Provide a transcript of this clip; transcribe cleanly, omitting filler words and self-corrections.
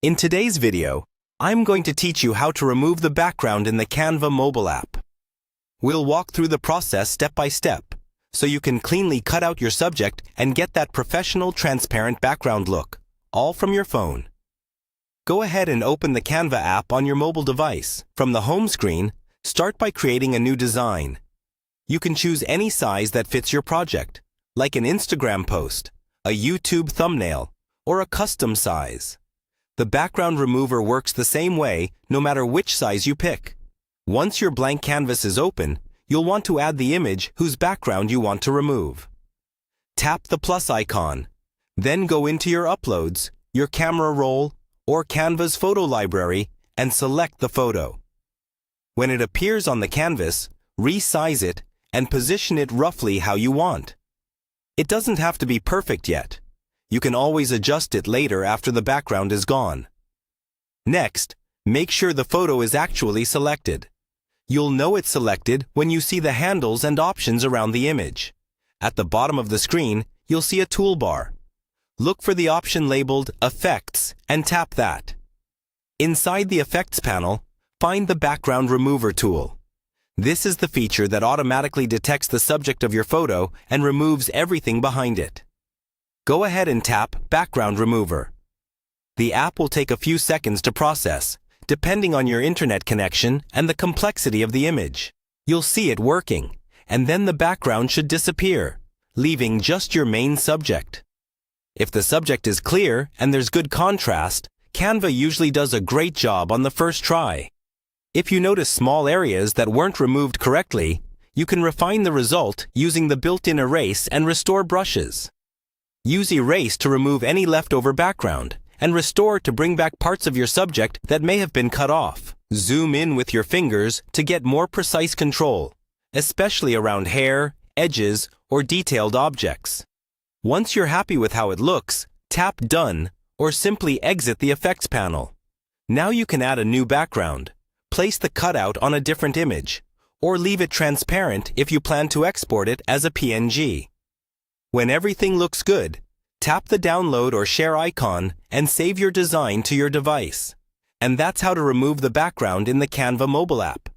In today's video, I'm going to teach you how to remove the background in the Canva mobile app. We'll walk through the process step by step, so you can cleanly cut out your subject and get that professional, transparent background look, all from your phone. Go ahead and open the Canva app on your mobile device. From the home screen, start by creating a new design. You can choose any size that fits your project, like an Instagram post, a YouTube thumbnail, or a custom size. The background remover works the same way no matter which size you pick. Once your blank canvas is open, you'll want to add the image whose background you want to remove. Tap the plus icon. Then go into your uploads, your camera roll, or Canva's photo library and select the photo. When it appears on the canvas, resize it and position it roughly how you want. It doesn't have to be perfect yet. You can always adjust it later after the background is gone. Next, make sure the photo is actually selected. You'll know it's selected when you see the handles and options around the image. At the bottom of the screen, you'll see a toolbar. Look for the option labeled Effects and tap that. Inside the Effects panel, find the Background Remover tool. This is the feature that automatically detects the subject of your photo and removes everything behind it. Go ahead and tap Background Remover. The app will take a few seconds to process, depending on your internet connection and the complexity of the image. You'll see it working, and then the background should disappear, leaving just your main subject. If the subject is clear and there's good contrast, Canva usually does a great job on the first try. If you notice small areas that weren't removed correctly, you can refine the result using the built-in erase and restore brushes. Use erase to remove any leftover background, and restore to bring back parts of your subject that may have been cut off. Zoom in with your fingers to get more precise control, especially around hair, edges, or detailed objects. Once you're happy with how it looks, tap Done or simply exit the Effects panel. Now you can add a new background, place the cutout on a different image, or leave it transparent if you plan to export it as a PNG. When everything looks good, tap the download or share icon and save your design to your device. And that's how to remove the background in the Canva mobile app.